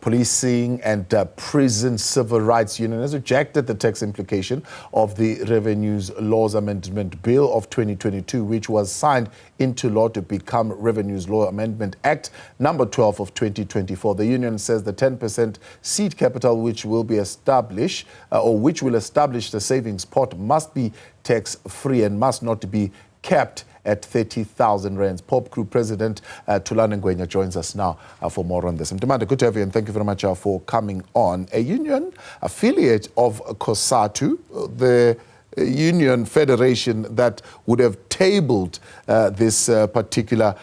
Policing and Prison Civil Rights Union has rejected the tax implication of the Revenues Laws Amendment Bill of 2022, which was signed into law to become Revenues Law Amendment Act number 12 of 2024. The union says the 10% seed capital which will be established which will establish the savings pot must be tax-free and must not be capped at 30,000 rands. POPCRU President Thulani Ngwenya joins us now for more on this. Mr. good to have you, and thank you very much for coming on. A union affiliate of COSATU, the union federation that would have tabled this particular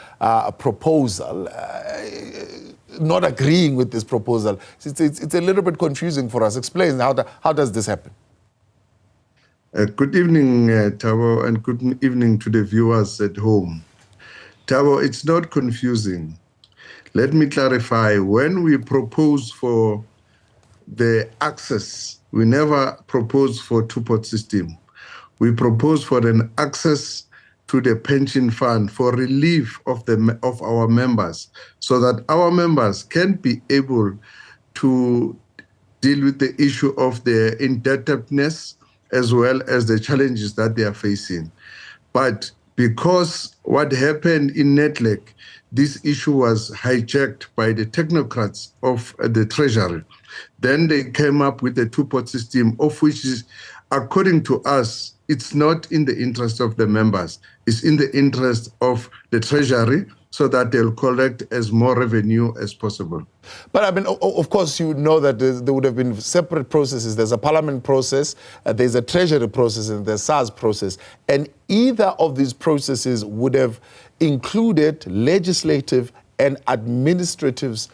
proposal, not agreeing with this proposal. It's a little bit confusing for us. Explain, how does this happen? Good evening, Thabo, and good evening to the viewers at home. Thabo, it's not confusing. Let me clarify. When we propose for the access, we never propose for two-pot system. We propose for an access to the pension fund for relief of our members, so that our members can be able to deal with the issue of their indebtedness as well as the challenges that they are facing. But because what happened in Netlek, this issue was hijacked by the technocrats of the treasury. Then they came up with a two-pot system, of which is, according to us, it's not in the interest of the members. It's in the interest of the treasury, so that they'll collect as more revenue as possible. But I mean, of course, you know that there would have been separate processes. There's a parliament process, there's a treasury process, and there's a SARS process. And either of these processes would have included legislative and administrative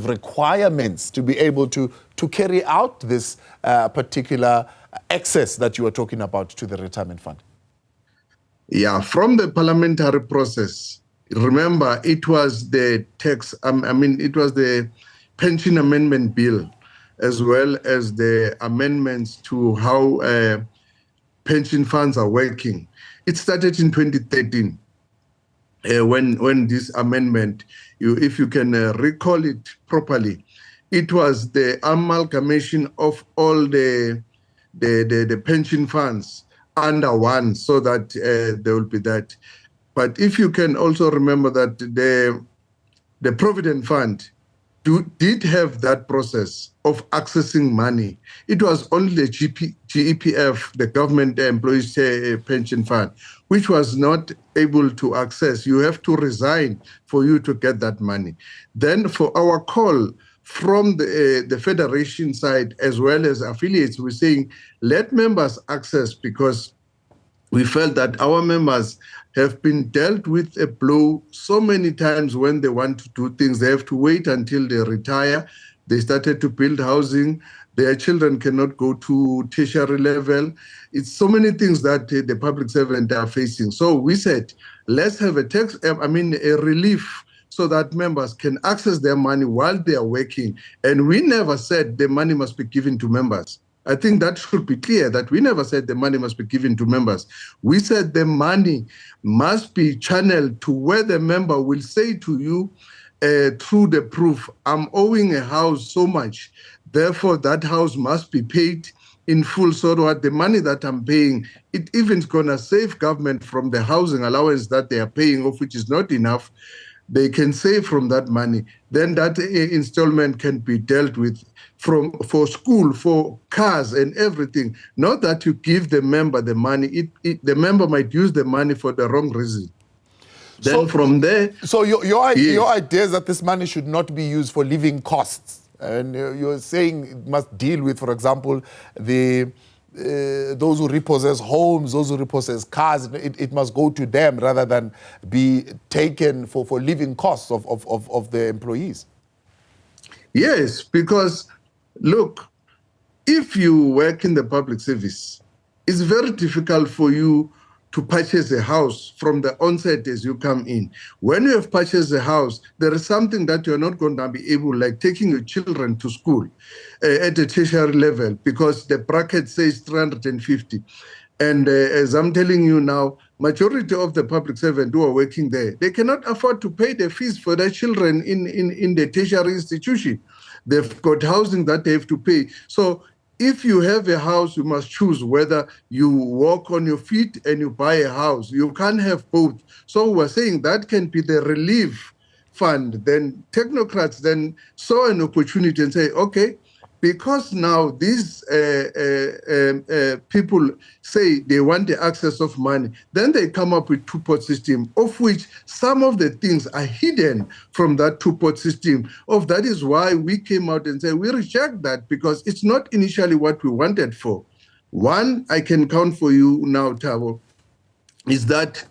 requirements to be able to carry out this particular access that you were talking about to the retirement fund. Yeah, from the parliamentary process, remember, it was the it was the pension amendment bill, as well as the amendments to how pension funds are working. It started in 2013, when this amendment, if you can recall it properly, it was the amalgamation of all the pension funds under one, so that there will be that. But if you can also remember that the Provident Fund did have that process of accessing money. It was only the GEPF, the Government Employees Pension Fund, which was not able to access. You have to resign for you to get that money. Then for our call from the federation side, as well as affiliates, we're saying, let members access, because we felt that our members have been dealt with a blow so many times. When they want to do things, they have to wait until they retire. They started to build housing. Their children cannot go to tertiary level. It's so many things that the public servants are facing. So we said, let's have a relief, so that members can access their money while they are working. And we never said the money must be given to members. I think that should be clear, that we never said the money must be given to members. We said the money must be channeled to where the member will say to you through the proof, I'm owing a house so much, therefore that house must be paid in full, so that the money that I'm paying, it even is going to save government from the housing allowance that they are paying, of which is not enough. They can save from that money. Then that installment can be dealt with for school, for cars and everything. Not that you give the member the money. The member might use the money for the wrong reason. Then so, from there... So your idea is that this money should not be used for living costs. And you're saying it must deal with, for example, those who repossess homes, those who repossess cars. It must go to them rather than be taken for living costs of the employees. Yes, because look, if you work in the public service, it's very difficult for you to purchase a house from the onset as you come in. When you have purchased a house, there is something that you're not going to be able, like taking your children to school at a tertiary level, because the bracket says 350. And as I'm telling you now, majority of the public servants who are working there, they cannot afford to pay the fees for their children in the tertiary institution. They've got housing that they have to pay. So if you have a house, you must choose whether you walk on your feet and you buy a house. You can't have both. So we're saying that can be the relief fund. Then technocrats then saw an opportunity and say, okay, because now these people say they want the access of money, then they come up with two-pot system, of which some of the things are hidden from that two-pot system. That is why we came out and said we reject that, because it's not initially what we wanted for. One, I can count for you now, Thabo, is that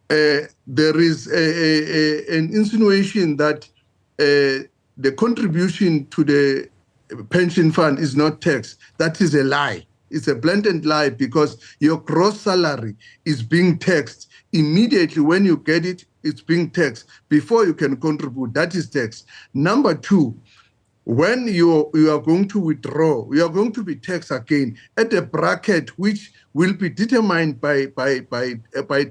there is an insinuation that the contribution to the pension fund is not taxed. That is a lie. It's a blatant lie, because your gross salary is being taxed immediately when you get it. It's being taxed before you can contribute. That is tax. Number two, when you are going to withdraw, you are going to be taxed again at a bracket which will be determined by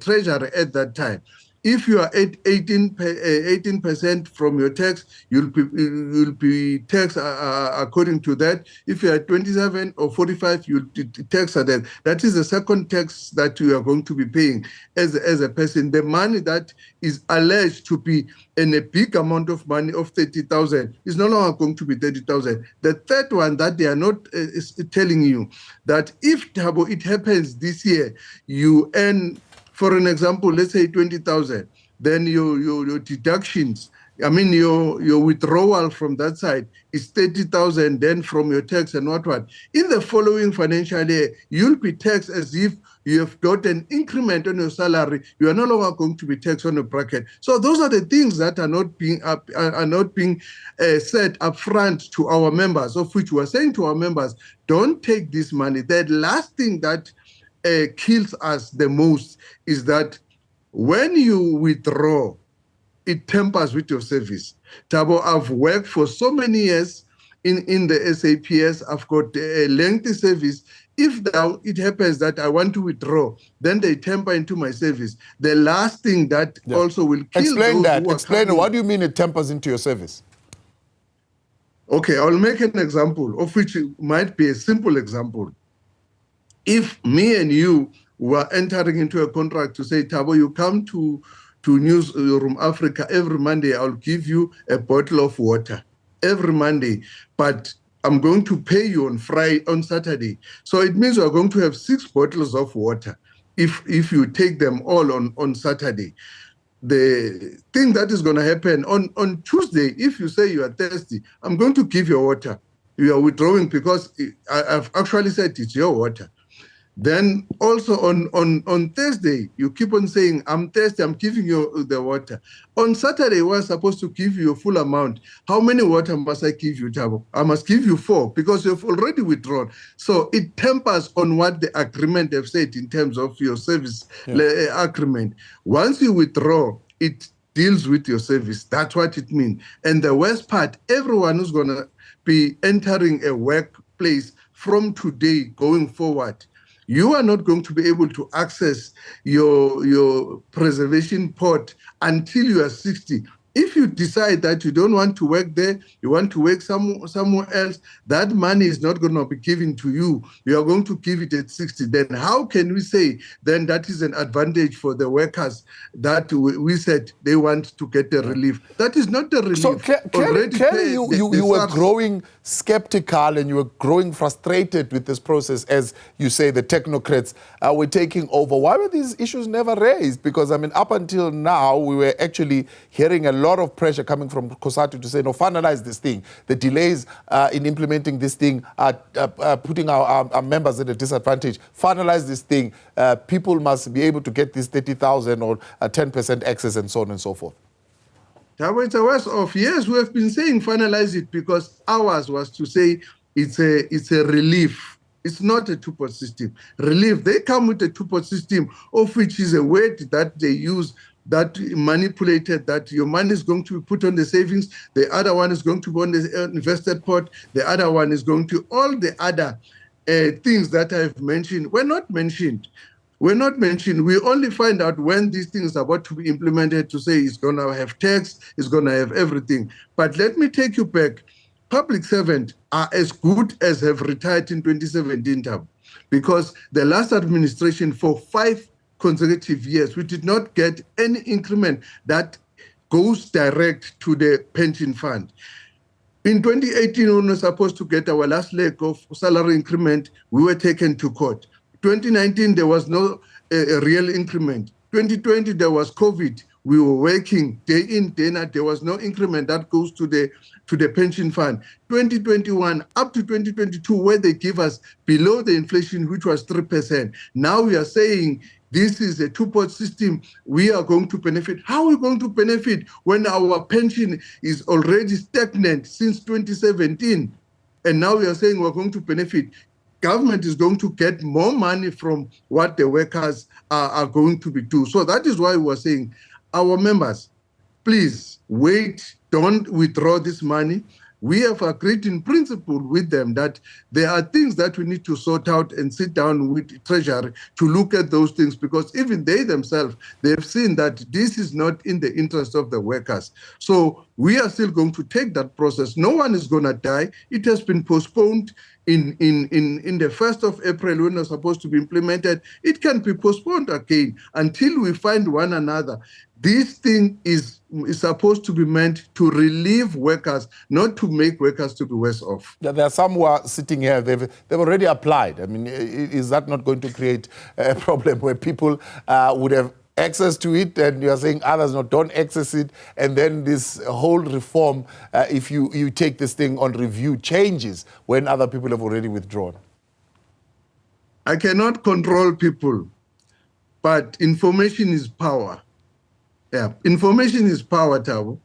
treasury at that time. If you are at 18% from your tax, you'll be taxed according to that. If you are 27 or 45, you'll be taxed at that. That is the second tax that you are going to be paying as a person. The money that is alleged to be in a big amount of money of 30,000 is no longer going to be 30,000. The third one that they are not is telling you that if, Thabo, it happens this year, you earn, for an example, let's say 20,000, then your deductions, your withdrawal from that side is 30,000, then from your tax and what. In the following financial year, you'll be taxed as if you have got an increment on your salary. You are no longer going to be taxed on a bracket. So those are the things that are not being said up front to our members, of which we are saying to our members, don't take this money. The last thing that kills us the most is that when you withdraw, it tampers with your service. Thabo, I've worked for so many years in the SAPS. I've got a lengthy service. If it happens that I want to withdraw, then they tamper into my service. The last thing that also will kill Explain those that. who are Explain. coming. What do you mean it tampers into your service? Okay, I'll make an example, of which might be a simple example. If me and you were entering into a contract to say, Thabo, you come to Newzroom Afrika every Monday, I'll give you a bottle of water every Monday, but I'm going to pay you on Saturday. So it means we're going to have 6 bottles of water if you take them all on Saturday. The thing that is going to happen on Tuesday, if you say you are thirsty, I'm going to give you water. You are withdrawing because I've actually said it's your water. Then also on Thursday, you keep on saying, I'm thirsty, I'm giving you the water. On Saturday, we're supposed to give you a full amount. How many water must I give you, Thabo? I must give you 4 because you've already withdrawn. So it tempers on what the agreement have said in terms of your service agreement. Once you withdraw, it deals with your service. That's what it means. And the worst part, everyone who's going to be entering a workplace from today going forward, you are not going to be able to access your preservation pot until you are 60. If you decide that you don't want to work there, you want to work somewhere else, that money is not going to be given to you. You are going to give it at 60. Then how can we say then that is an advantage for the workers that we said they want to get the relief? That is not the relief. So clearly you were growing skeptical and you were growing frustrated with this process, as you say the technocrats were taking over. Why were these issues never raised? Because, up until now, we were actually hearing a lot of pressure coming from COSATU to say, no, finalize this thing. The delays in implementing this thing are putting our members at a disadvantage. Finalize this thing. People must be able to get this 30,000 or 10% access and so on and so forth. It's a worse off. Yes, we have been saying finalize it because ours was to say it's a relief. It's not a two-pot system. Relief, they come with a two-pot system, of which is a word that they use that manipulated that your money is going to be put on the savings, the other one is going to be on the invested pot, the other one is going to all the other things that I've mentioned were not mentioned. We're not mentioned. We only find out when these things are about to be implemented to say it's going to have tax, it's going to have everything. But let me take you back. Public servants are as good as have retired in 2017, Tab, because the last administration for 5 consecutive years, we did not get any increment that goes direct to the pension fund. In 2018, when we were supposed to get our last leg of salary increment, we were taken to court. 2019, there was no real increment. 2020, there was COVID. We were working day in, day out. There was no increment that goes to the pension fund. 2021 up to 2022, where they give us below the inflation, which was 3%. Now we are saying this is a two-pot system. We are going to benefit. How are we going to benefit when our pension is already stagnant since 2017? And now we are saying we're going to benefit. Government is going to get more money from what the workers are going to be doing. So that is why we're saying, our members, please wait, don't withdraw this money. We have agreed in principle with them that there are things that we need to sort out and sit down with Treasury to look at those things, because even they themselves, they've seen that this is not in the interest of the workers. So we are still going to take that process. No one is going to die. It has been postponed in the 1st of April when it was supposed to be implemented. It can be postponed again until we find one another. This thing is supposed to be meant to relieve workers, not to make workers to be worse off. There are some who are sitting here, they've already applied. I mean, is that not going to create a problem where people would have access to it, and you are saying others don't access it, and then this whole reform, if you take this thing on review, changes when other people have already withdrawn? I cannot control people, but information is power. Yeah, information is power, Tabo.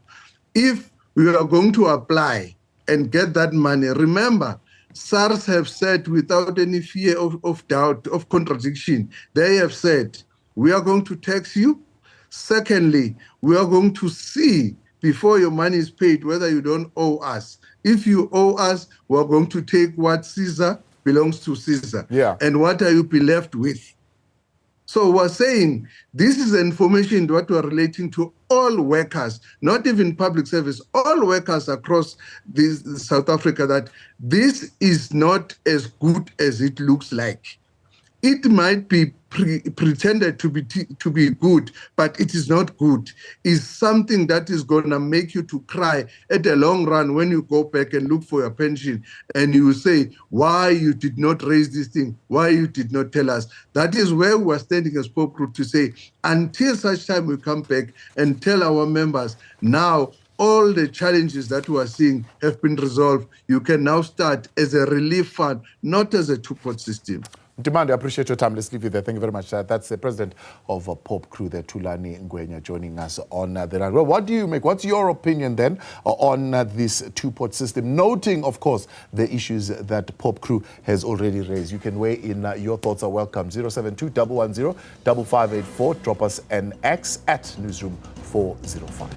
If we are going to apply and get that money, remember, SARS have said without any fear of doubt, of contradiction, they have said, we are going to tax you. Secondly, we are going to see before your money is paid whether you don't owe us. If you owe us, we're going to take what Caesar belongs to Caesar. Yeah. And what are you be left with? So we're saying this is information that we're relating to all workers, not even public service, all workers across South Africa, that this is not as good as it looks like. It might be pretended to be good, but it is not good. It's something that is going to make you to cry at the long run when you go back and look for your pension, and you say, why you did not raise this thing, why you did not tell us. That is where we are standing as POPCRU to say, until such time we come back and tell our members, now all the challenges that we are seeing have been resolved. You can now start as a relief fund, not as a two-pot system. Demand, I appreciate your time. Let's leave you there. Thank you very much. That's the president of POPCRU, Thulani Ngwenya, joining us on the line. Well, what do you make? What's your opinion then on this two-pot system? Noting, of course, the issues that POPCRU has already raised. You can weigh in. Your thoughts are welcome. 072-110-5584. Drop us an X at Newzroom 405.